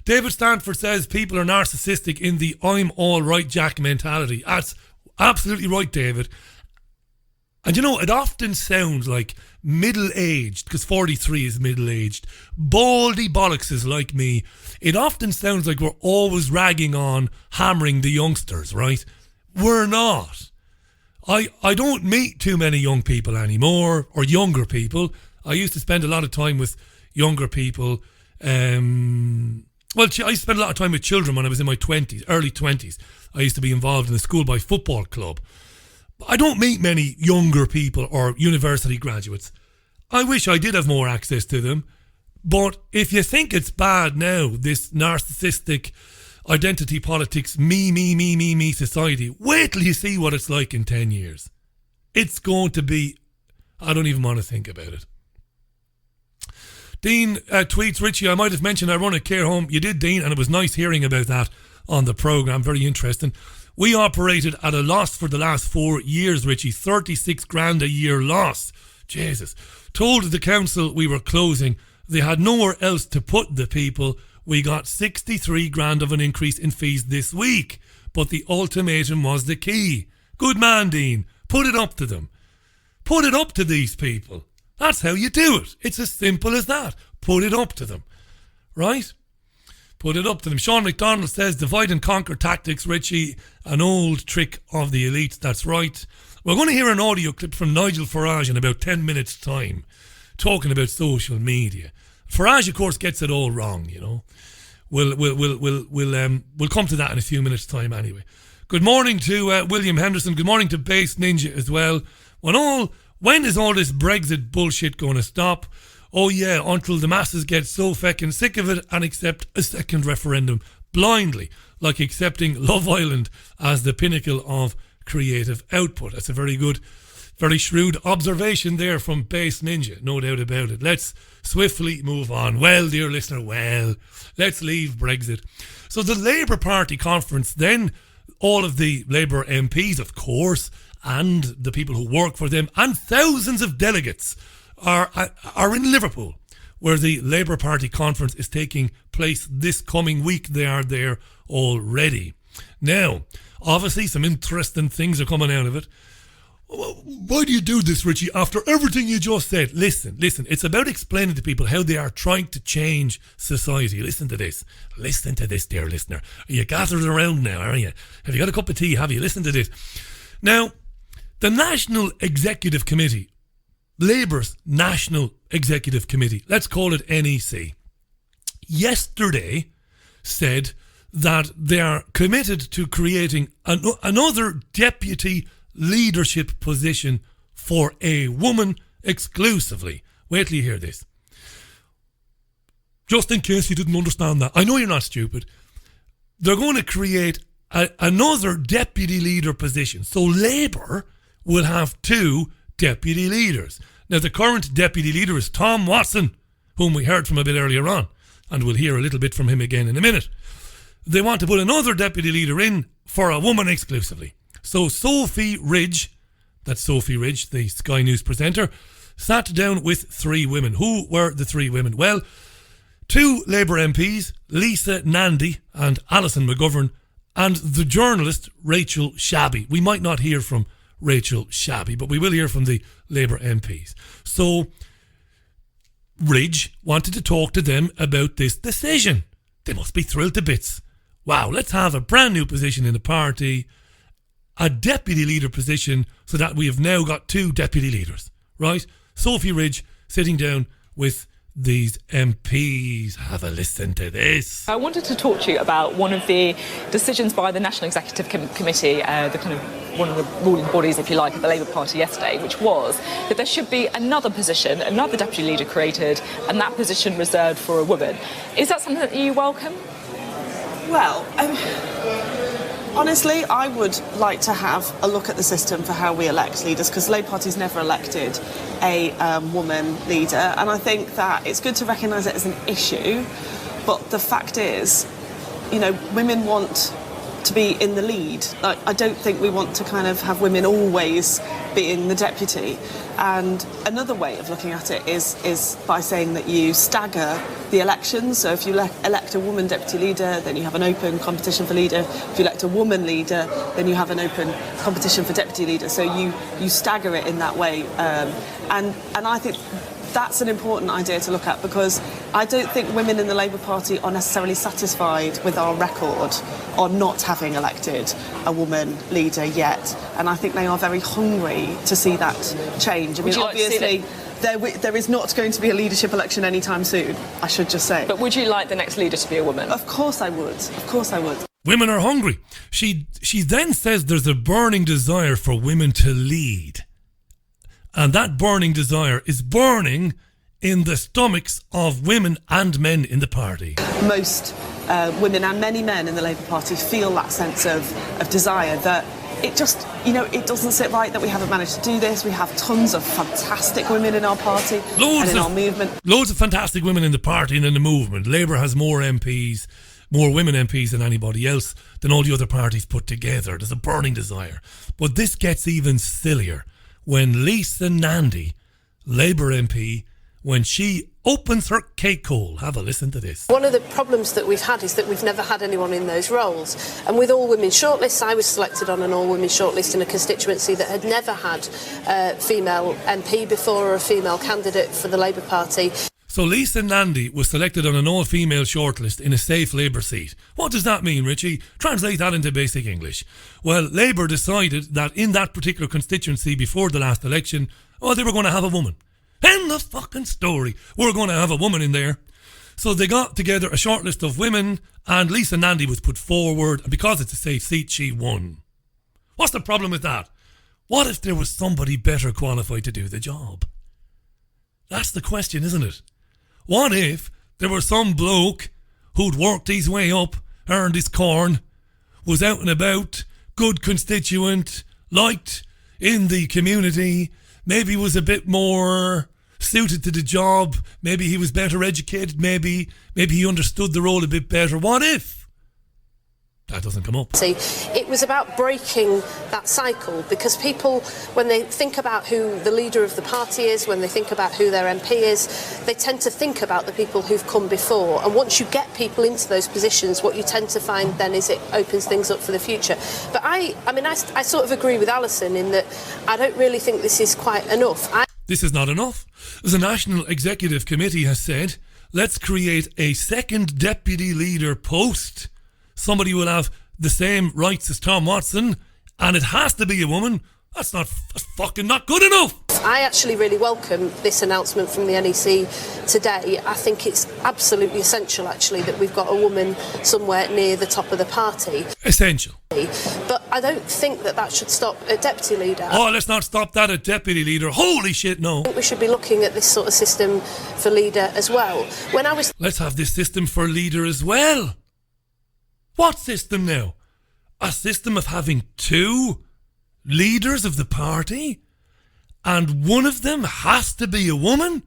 David Stanford says people are narcissistic in the I'm all right Jack mentality. That's absolutely right, David. And it often sounds like middle-aged, because 43 is middle-aged, baldy bollockses like me. It often sounds like we're always ragging on, hammering the youngsters, right? We're not. I don't meet too many young people anymore, or younger people. I used to spend a lot of time with younger people. I spent a lot of time with children when I was in my 20s, early 20s. I used to be involved in a schoolboy football club. I don't meet many younger people or university graduates. I wish I did have more access to them. But if you think it's bad now, this narcissistic identity politics, me society, wait till you see what it's like in 10 years. It's going to be, I don't even want to think about it. Dean tweets, Richie, I might have mentioned I run a care home. You did, Dean, and it was nice hearing about that on the programme. Very interesting. We operated at a loss for the last 4 years, Richie. 36 grand a year loss. Jesus. Told the council we were closing. They had nowhere else to put the people. We got 63 grand of an increase in fees this week. But the ultimatum was the key. Good man, Dean. Put it up to them. Put it up to these people. That's how you do it. It's as simple as that. Put it up to them. Right? Put it up to them. Sean McDonald says, divide and conquer tactics, Richie. An old trick of the elites. That's right. We're going to hear an audio clip from Nigel Farage in about 10 minutes' time, talking about social media. Farage, of course, gets it all wrong, We'll come to that in a few minutes' time anyway. Good morning to William Henderson. Good morning to Base Ninja as well. When is all this Brexit bullshit going to stop? Oh yeah, until the masses get so feckin' sick of it and accept a second referendum blindly, like accepting Love Island as the pinnacle of creative output. That's a very good, very shrewd observation there from Base Ninja, no doubt about it. Let's swiftly move on. Well, dear listener, let's leave Brexit. So the Labour Party conference, then all of the Labour MPs, of course, and the people who work for them, and thousands of delegates are in Liverpool, where the Labour Party conference is taking place this coming week. They are there already. Now, obviously, some interesting things are coming out of it. Why do you do this, Richie, after everything you just said? Listen, it's about explaining to people how they are trying to change society. Listen to this, dear listener. Are you gathered around now, are you? Have you got a cup of tea, have you? Listen to this. Now, the National Executive Committee, Labour's National Executive Committee, let's call it NEC, yesterday said that they are committed to creating another deputy leadership position for a woman exclusively. Wait till you hear this. Just in case you didn't understand that. I know you're not stupid. They're going to create another deputy leader position. So Labour will have 2 deputy leaders. Now, the current deputy leader is Tom Watson, whom we heard from a bit earlier on. and we'll hear a little bit from him again in a minute. They want to put another deputy leader in for a woman exclusively. So Sophie Ridge, that's Sophie Ridge, the Sky News presenter, sat down with 3 women. Who were the 3 women? Well, 2 Labour MPs, Lisa Nandy and Alison McGovern, and the journalist Rachel Shabby. We might not hear from Rachel Shabby, but we will hear from the Labour MPs. So Ridge wanted to talk to them about this decision. They must be thrilled to bits. Wow, let's have a brand new position in the party, a deputy leader position, so that we have now got 2 deputy leaders, right? Sophie Ridge sitting down with these MPs. Have a listen to this. I wanted to talk to you about one of the decisions by the National Executive Committee, the kind of one of the ruling bodies, if you like, of the Labour Party yesterday, which was that there should be another position, another deputy leader created, and that position reserved for a woman. Is that something that you welcome? Well, honestly, I would like to have a look at the system for how we elect leaders, because the Labour Party's never elected a woman leader, and I think that it's good to recognise it as an issue, but the fact is, women want to be in the lead. Like, I don't think we want to kind of have women always being the deputy. And another way of looking at it is by saying that you stagger the elections. So if you elect a woman deputy leader, then you have an open competition for leader. If you elect a woman leader, then you have an open competition for deputy leader. So you stagger it in that way. And I think that's an important idea to look at, because I don't think women in the Labour Party are necessarily satisfied with our record on not having elected a woman leader yet, and I think they are very hungry to see that change. I mean, obviously, there is not going to be a leadership election anytime soon, I should just say. But would you like the next leader to be a woman? Of course I would. Of course I would. Women are hungry. She then says there's a burning desire for women to lead. And that burning desire is burning in the stomachs of women and men in the party. Most women and many men in the Labour Party feel that sense of desire, that it just, it doesn't sit right that we haven't managed to do this. We have tons of fantastic women in our party and in our movement. Loads of fantastic women in the party and in the movement. Labour has more MPs, more women MPs than anybody else, than all the other parties put together. There's a burning desire. But this gets even sillier when Lisa Nandy, Labour MP, when she opens her cake hole. Have a listen to this. One of the problems that we've had is that we've never had anyone in those roles. And with all-women shortlists, I was selected on an all-women shortlist in a constituency that had never had a female MP before, or a female candidate for the Labour Party. So Lisa Nandy was selected on an all-female shortlist in a safe Labour seat. What does that mean, Richie? Translate that into basic English. Well, Labour decided that in that particular constituency before the last election, they were going to have a woman. End of fucking story. We're going to have a woman in there. So they got together a shortlist of women, and Lisa Nandy was put forward, and because it's a safe seat, she won. What's the problem with that? What if there was somebody better qualified to do the job? That's the question, isn't it? What if there was some bloke who'd worked his way up, earned his corn, was out and about, good constituent, liked in the community, maybe was a bit more suited to the job, maybe he was better educated, maybe he understood the role a bit better. What if? That doesn't come up. See, it was about breaking that cycle, because people, when they think about who the leader of the party is, when they think about who their MP is, they tend to think about the people who've come before. And once you get people into those positions, what you tend to find then is it opens things up for the future. But I sort of agree with Alison in that I don't really think this is quite enough. This is not enough. The National Executive Committee has said, let's create a second deputy leader post. Somebody will have the same rights as Tom Watson, and it has to be a woman. That's fucking not good enough. I actually really welcome this announcement from the NEC today. I think it's absolutely essential, actually, that we've got a woman somewhere near the top of the party. Essential. But I don't think that should stop at deputy leader. Oh, let's not stop that at deputy leader. Holy shit, no. I think we should be looking at this sort of system for leader as well. Let's have this system for leader as well. What system now? A system of having 2 leaders of the party? And one of them has to be a woman?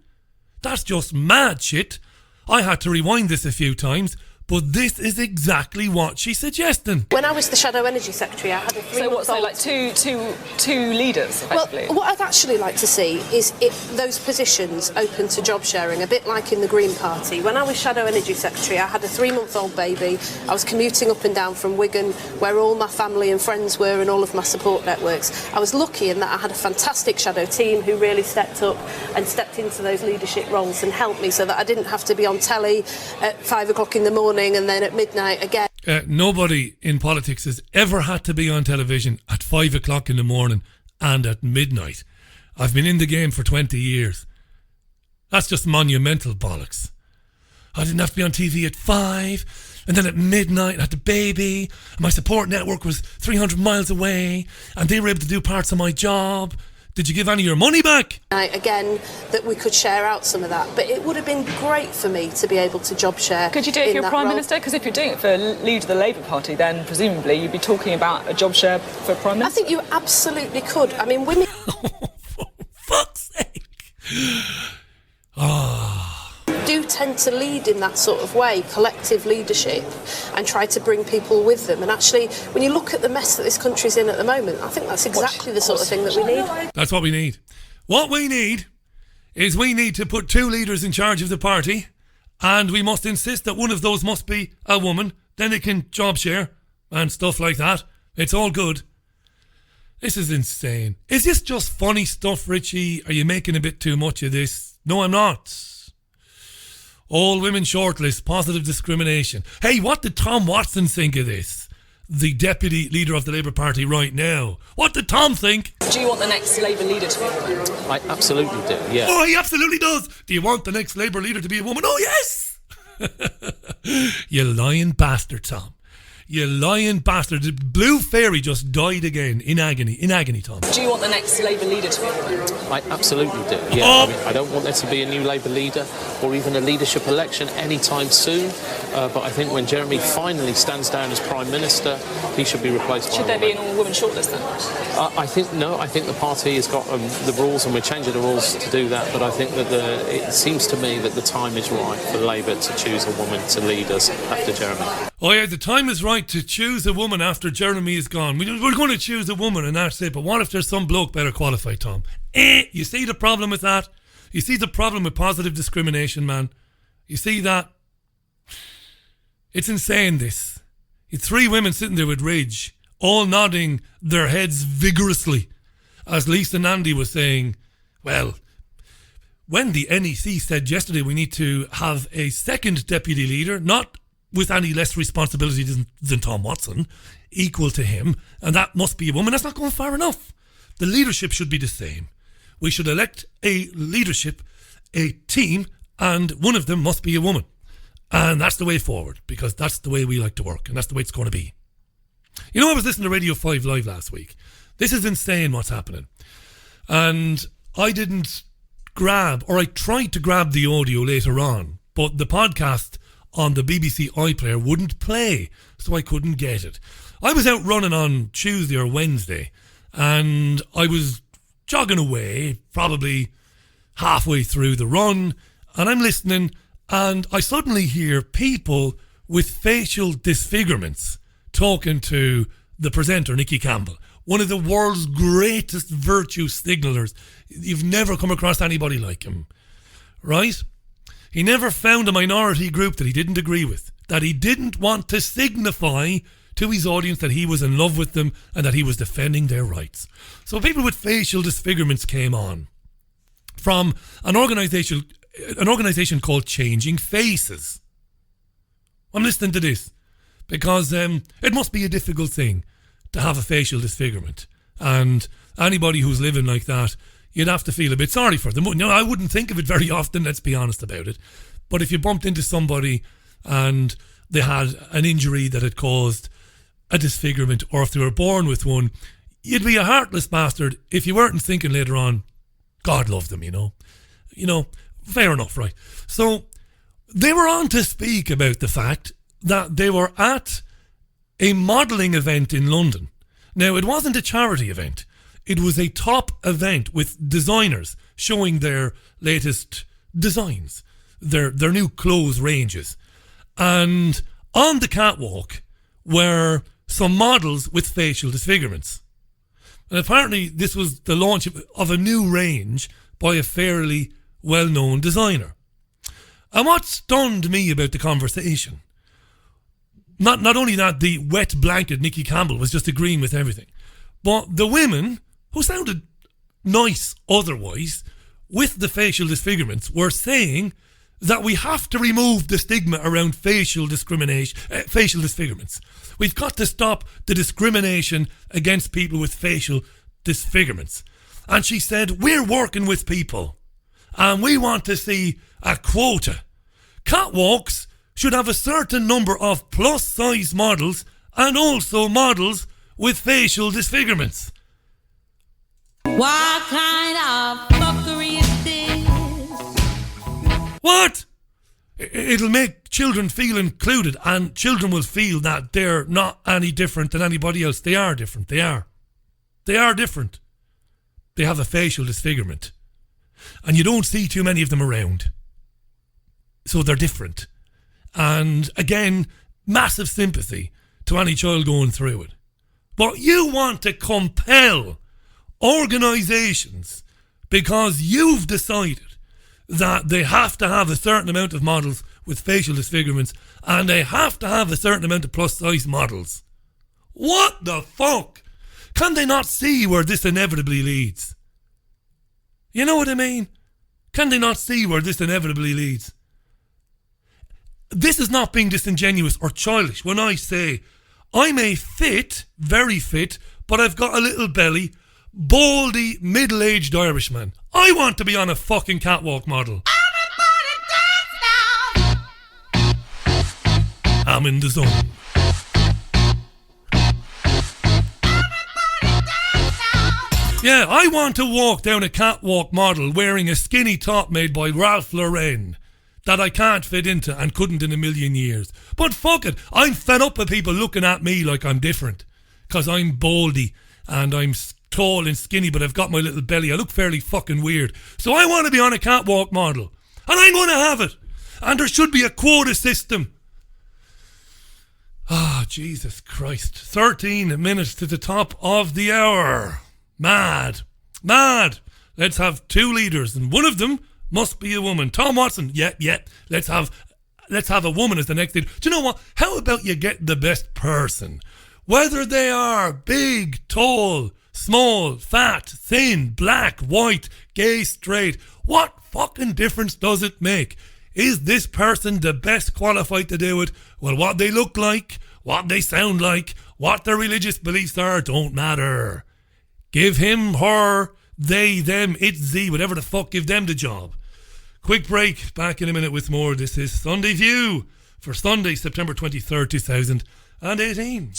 That's just mad shit. I had to rewind this a few times, but this is exactly what she's suggesting. When I was the Shadow Energy Secretary, I had a 3-month-old... So like two leaders, effectively? Well, what I'd actually like to see is those positions open to job sharing, a bit like in the Green Party. When I was Shadow Energy Secretary, I had a 3-month-old baby. I was commuting up and down from Wigan, where all my family and friends were and all of my support networks. I was lucky in that I had a fantastic Shadow team who really stepped up and stepped into those leadership roles and helped me so that I didn't have to be on telly at 5 o'clock in the morning and then at midnight again. Nobody in politics has ever had to be on television at 5 o'clock in the morning and at midnight. I've been in the game for 20 years. That's just monumental bollocks. I didn't have to be on TV at 5 and then at midnight I had the baby. My support network was 300 miles away and they were able to do parts of my job. Did you give any of your money back? Again, that we could share out some of that. But it would have been great for me to be able to job share. Could you do it if you're Prime Minister? Because if you're doing it for leader of the Labour Party, then presumably you'd be talking about a job share for Prime Minister. I think you absolutely could. I mean, women... For fuck's sake. do tend to lead in that sort of way, collective leadership, and try to bring people with them. And actually, when you look at the mess that this country's in at the moment, I think that's exactly the sort of thing that we need. That's what we need. What we need is we need to put 2 leaders in charge of the party, and we must insist that one of those must be a woman. Then they can job share and stuff like that. It's all good. This is insane. Is this just funny stuff, Richie? Are you making a bit too much of this? No, I'm not. All women shortlist, positive discrimination. Hey, what did Tom Watson think of this? The deputy leader of the Labour Party right now. What did Tom think? Do you want the next Labour leader to be a woman? I absolutely do, yeah. Oh, he absolutely does. Do you want the next Labour leader to be a woman? Oh, yes. You lying bastard, Tom. You lying bastard. The blue fairy just died again in agony, Tom. Do you want the next Labour leader to be a woman? I absolutely do, yeah. Oh. I mean, I don't want there to be a new Labour leader or even a leadership election anytime soon. But I think when Jeremy finally stands down as Prime Minister, he should be replaced by Should there be an all-woman shortlist then? I think the party has got the rules and we're changing the rules to do that. But I think that it seems to me that the time is right for Labour to choose a woman to lead us after Jeremy. Oh yeah, the time is right to choose a woman after Jeremy is gone. We're going to choose a woman and that's it. But what if there's some bloke better qualified, Tom? You see the problem with that? You see the problem with positive discrimination, man? You see that? It's insane, this. You 3 women sitting there with Ridge, all nodding their heads vigorously, as Lisa Nandy was saying, well, when the NEC said yesterday we need to have a second deputy leader, not with any less responsibility than Tom Watson, equal to him, and that must be a woman. That's not going far enough. The leadership should be the same. We should elect a leadership, a team, and one of them must be a woman. And that's the way forward, because that's the way we like to work, and that's the way it's going to be. You know, I was listening to Radio 5 Live last week. This is insane what's happening. And I didn't grab, or I tried to grab the audio later on, but the podcast on the BBC iPlayer wouldn't play, so I couldn't get it. I was out running on Tuesday or Wednesday, and I was jogging away, probably halfway through the run, and I'm listening, and I suddenly hear people with facial disfigurements talking to the presenter, Nicky Campbell, one of the world's greatest virtue signallers. You've never come across anybody like him, right? He never found a minority group that he didn't agree with, that he didn't want to signify to his audience that he was in love with them and that he was defending their rights. So people with facial disfigurements came on from an organisation called Changing Faces. I'm listening to this because it must be a difficult thing to have a facial disfigurement, and anybody who's living like that, you'd have to feel a bit sorry for them. No, I wouldn't think of it very often, let's be honest about it. But if you bumped into somebody and they had an injury that had caused a disfigurement, or if they were born with one, you'd be a heartless bastard if you weren't thinking later on, God love them, you know, fair enough, right? So they were on to speak about the fact that they were at a modelling event in London. Now, it wasn't a charity event. It was a top event with designers showing their latest designs. their new clothes ranges. And on the catwalk were some models with facial disfigurements. And apparently this was the launch of a new range by a fairly well-known designer. And what stunned me about the conversation, not only that the wet blanket Nikki Campbell was just agreeing with everything, but the women, who sounded nice otherwise, with the facial disfigurements, were saying that we have to remove the stigma around facial disfigurements. We've got to stop the discrimination against people with facial disfigurements. And she said, we're working with people and we want to see a quota. Catwalks should have a certain number of plus size models and also models with facial disfigurements. What kind of fuckery is this? What? It'll make children feel included, and children will feel that they're not any different than anybody else. They are different. They are different. They have a facial disfigurement. And you don't see too many of them around. So they're different. And again, massive sympathy to any child going through it. But you want to compel organisations because you've decided that they have to have a certain amount of models with facial disfigurements and they have to have a certain amount of plus size models. What the fuck? Can they not see where this inevitably leads? You know what I mean? Can they not see where this inevitably leads? This is not being disingenuous or childish when I say I'm a fit, very fit, but I've got a little belly, baldy, middle-aged Irishman. I want to be on a fucking catwalk model. Everybody dance now! I'm in the zone. Yeah, I want to walk down a catwalk model wearing a skinny top made by Ralph Lauren that I can't fit into and couldn't in a million years. But fuck it, I'm fed up with people looking at me like I'm different because I'm baldy and I'm tall and skinny, but I've got my little belly. I look fairly fucking weird. So I want to be on a catwalk model. And I'm going to have it. And there should be a quota system. Ah, Jesus Christ. 13 minutes to the top of the hour. Mad. Let's have 2 leaders, and one of them must be a woman. Tom Watson. Yeah. Let's have a woman as the next leader. Do you know what? How about you get the best person? Whether they are big, tall, small, fat, thin, black, white, gay, straight. What fucking difference does it make? Is this person the best qualified to do it? Well, what they look like, what they sound like, what their religious beliefs are, don't matter. Give him, her, they, them, it, ze, whatever the fuck, give them the job. Quick break, back in a minute with more. This is Sunday View for Sunday, September 23rd, 2018.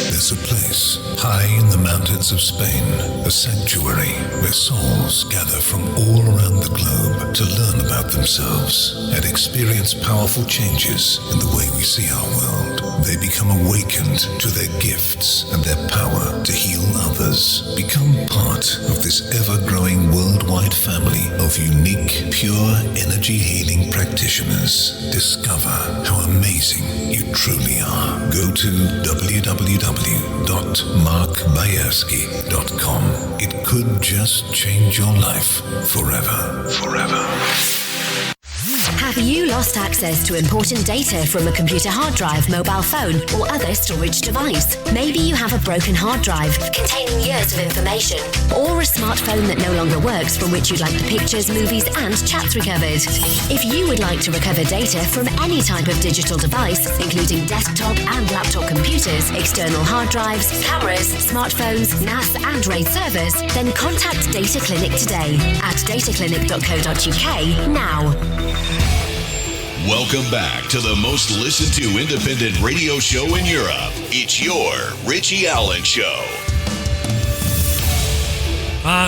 There's a place high in the mountains of Spain, a sanctuary where souls gather from all around the globe to learn about themselves and experience powerful changes in the way we see our world. They become awakened to their gifts and their power to heal others. Become part of this ever-growing worldwide family of unique, pure energy healing practitioners. Discover how amazing you truly are. Go to www.markbayerski.com. It could just change your life forever. Have you lost access to important data from a computer hard drive, mobile phone, or other storage device? Maybe you have a broken hard drive containing years of information, or a smartphone that no longer works from which you'd like the pictures, movies, and chats recovered. If you would like to recover data from any type of digital device, including desktop and laptop computers, external hard drives, cameras, smartphones, NAS, and RAID servers, then contact Data Clinic today at dataclinic.co.uk now. Welcome back to the most listened to independent radio show in Europe. It's your Richie Allen Show.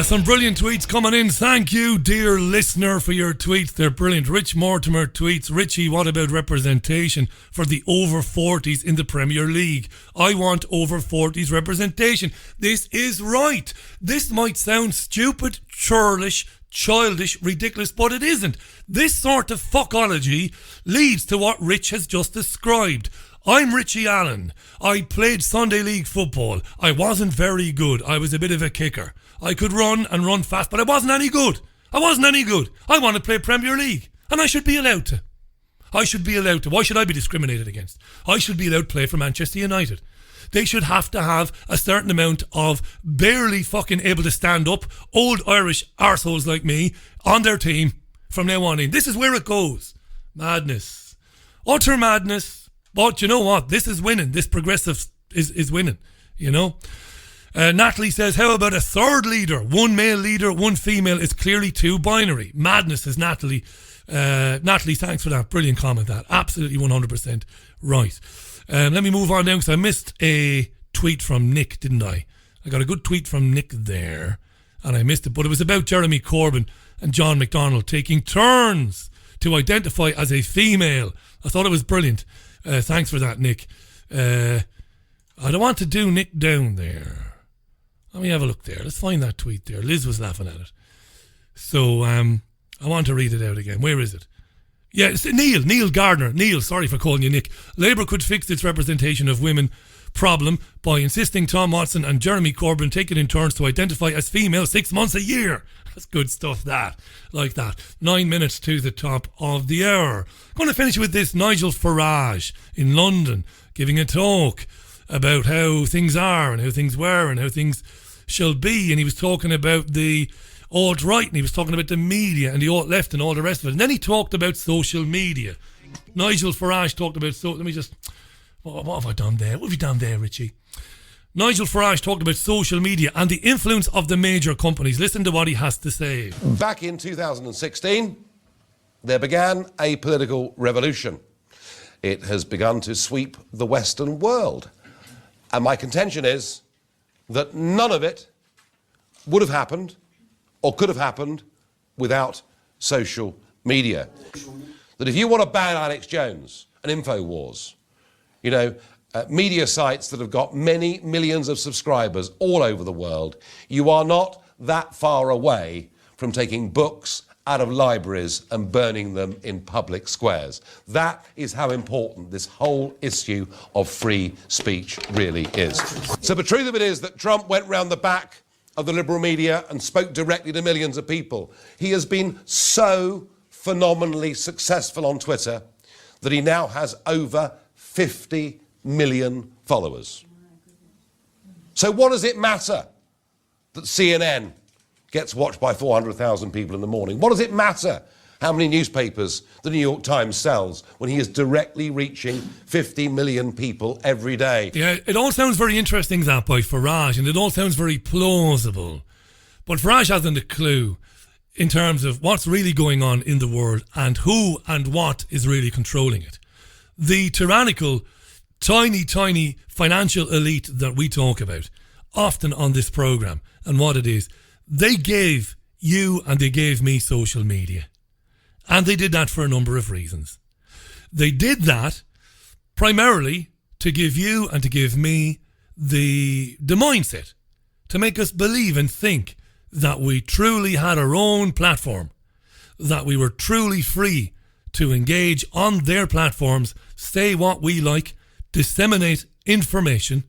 Some brilliant tweets coming in. Thank you, dear listener, for your tweets. They're brilliant. Rich Mortimer tweets, Richie, what about representation for the over 40s in the Premier League? I want over 40s representation. This is right. This might sound stupid, churlish, childish, ridiculous, but it isn't. This sort of fuckology leads to what Rich has just described. I'm Richie Allen. I played Sunday League football. I wasn't very good. I was a bit of a kicker. I could run and run fast, but I wasn't any good. I want to play Premier League, and I should be allowed to. Why should I be discriminated against? I should be allowed to play for Manchester United. They should have to have a certain amount of barely fucking able to stand up old Irish arseholes like me on their team from now on in. This is where it goes. Madness. Utter madness. But you know what? This is winning. This progressive is winning, you know. Natalie says, how about a third leader? One male leader, one female is clearly too binary. Madness, says Natalie. Natalie, thanks for that. Brilliant comment, that. Absolutely 100% right. Let me move on now, because I missed a tweet from Nick, didn't I? I got a good tweet from Nick there, and I missed it. But it was about Jeremy Corbyn and John McDonnell taking turns to identify as a female. I thought it was brilliant. Thanks for that, Nick. I don't want to do Nick down there. Let me have a look there. Let's find that tweet there. Liz was laughing at it. So I want to read it out again. Where is it? Yeah, it's Neil Gardner. Neil, sorry for calling you Nick. Labour could fix its representation of women problem by insisting Tom Watson and Jeremy Corbyn take it in turns to identify as female 6 months a year. That's good stuff, that. Like that. 9 minutes to the top of the hour. I'm going to finish with this. Nigel Farage in London giving a talk about how things are and how things were and how things shall be. And he was talking about the alt-right, and he was talking about the media and the alt-left and all the rest of it. And then he talked about social media. Nigel Farage talked about... Let me just... What have I done there? What have you done there, Richie? Nigel Farage talked about social media and the influence of the major companies. Listen to what he has to say. Back in 2016, there began a political revolution. It has begun to sweep the Western world. And my contention is that none of it would have happened or could have happened without social media. That if you want to ban Alex Jones and InfoWars, you know, media sites that have got many millions of subscribers all over the world, you are not that far away from taking books out of libraries and burning them in public squares. That is how important this whole issue of free speech really is. So the truth of it is that Trump went round the back of the liberal media and spoke directly to millions of people. He has been so phenomenally successful on Twitter that he now has over 50 million followers. So what does it matter that CNN gets watched by 400,000 people in the morning? What does it matter how many newspapers the New York Times sells when he is directly reaching 50 million people every day? Yeah, it all sounds very interesting, that by Farage, and it all sounds very plausible. But Farage hasn't a clue in terms of what's really going on in the world and who and what is really controlling it. The tyrannical, tiny financial elite that we talk about often on this programme, and what it is, they gave you and they gave me social media. And they did that for a number of reasons. They did that primarily to give you and to give me the mindset, to make us believe and think that we truly had our own platform, that we were truly free to engage on their platforms, say what we like, disseminate information,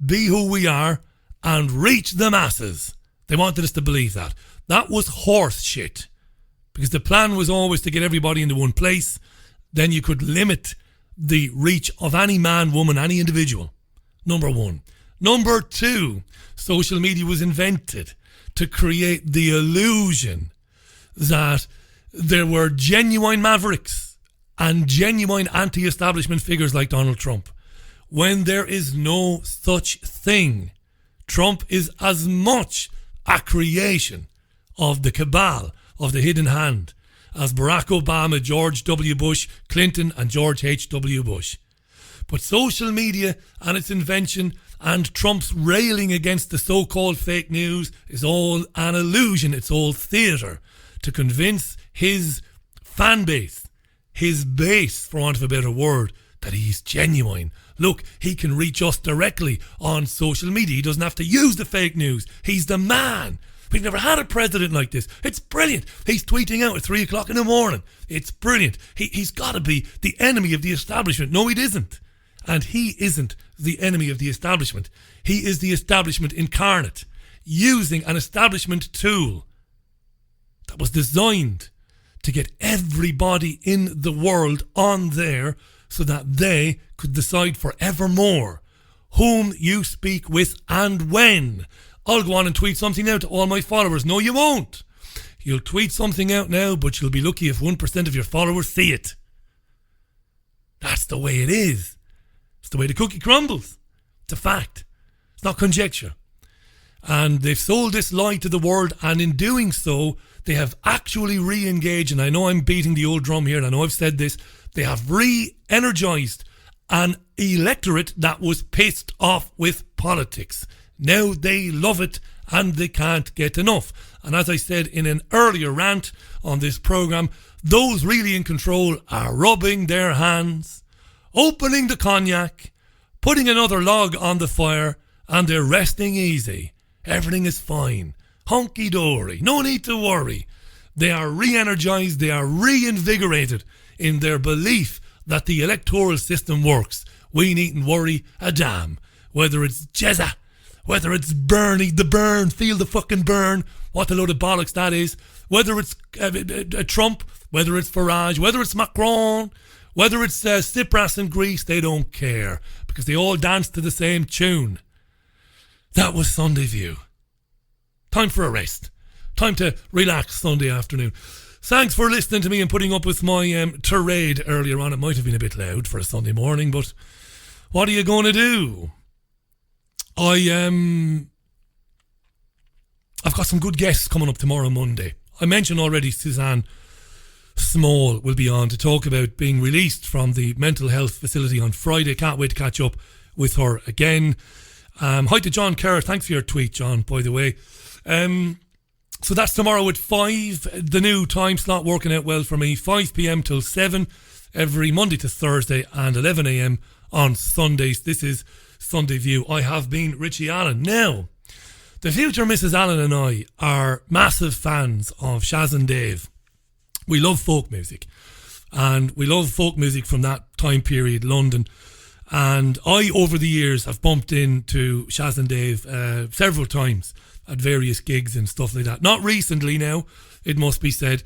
be who we are, and reach the masses. They wanted us to believe that. That was horse shit. Because the plan was always to get everybody into one place. Then you could limit the reach of any man, woman, any individual. Number one. Number two, social media was invented to create the illusion that there were genuine mavericks and genuine anti-establishment figures like Donald Trump, when there is no such thing. Trump is as much a creation of the cabal, of the hidden hand, as Barack Obama, George W. Bush, Clinton and George H.W. Bush. But social media and its invention and Trump's railing against the so-called fake news is all an illusion. It's all theatre to convince his fan base, his base, for want of a better word, that he's genuine. Look, he can reach us directly on social media. He doesn't have to use the fake news. He's the man. We've never had a president like this. It's brilliant. He's tweeting out at 3 o'clock in the morning. It's brilliant. He's got to be the enemy of the establishment. No, he isn't. And he isn't the enemy of the establishment. He is the establishment incarnate, using an establishment tool that was designed to get everybody in the world on there so that they could decide forevermore whom you speak with and when. I'll go on and tweet something out to all my followers. No, you won't. You'll tweet something out now, but you'll be lucky if 1% of your followers see it. That's the way it is. It's the way the cookie crumbles. It's a fact. It's not conjecture. And they've sold this lie to the world, and in doing so, they have actually re-engaged, and I know I'm beating the old drum here, and I know I've said this, they have re-energised an electorate that was pissed off with politics. Now they love it, and they can't get enough. And as I said in an earlier rant on this programme, those really in control are rubbing their hands, opening the cognac, putting another log on the fire, and they're resting easy. Everything is fine. Hunky-dory. No need to worry. They are re-energised. They are reinvigorated in their belief that the electoral system works. We needn't worry a damn. Whether it's Jezza, whether it's Bernie, the burn, feel the fucking burn, what a load of bollocks that is. Whether it's Trump, whether it's Farage, whether it's Macron, whether it's Tsipras in Greece, they don't care. Because they all dance to the same tune. That was Sunday View. Time for a rest. Time to relax Sunday afternoon. Thanks for listening to me and putting up with my tirade earlier on. It might have been a bit loud for a Sunday morning, but what are you going to do? I've got some good guests coming up tomorrow, Monday. I mentioned already Suzanne Small will be on to talk about being released from the mental health facility on Friday. Can't wait to catch up with her again. Hi to John Kerr. Thanks for your tweet, John, by the way. So that's tomorrow at 5. The new time slot working out well for me. 5 p.m. till 7 every Monday to Thursday and 11 a.m. on Sundays. This is Sunday View. I have been Richie Allen. Now, the future Mrs. Allen and I are massive fans of Shaz and Dave. We love folk music. And we love folk music from that time period, London. And I, over the years, have bumped into Shaz and Dave several times at various gigs and stuff like that. Not recently now, it must be said,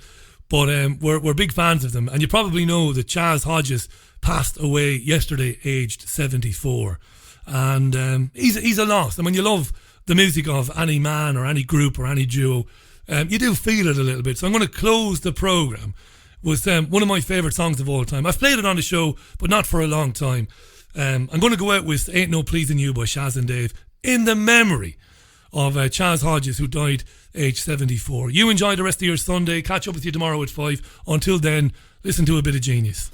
but we're big fans of them. And you probably know that Chaz Hodges passed away yesterday, aged 74. And he's a loss. And when you love the music of any man or any group or any duo, you do feel it a little bit. So I'm going to close the programme with one of my favourite songs of all time. I've played it on the show, but not for a long time. I'm going to go out with Ain't No Pleasing You by Shaz and Dave in the memory of Chaz Hodges, who died age 74. You enjoy the rest of your Sunday. Catch up with you tomorrow at 5. Until then, listen to a bit of genius.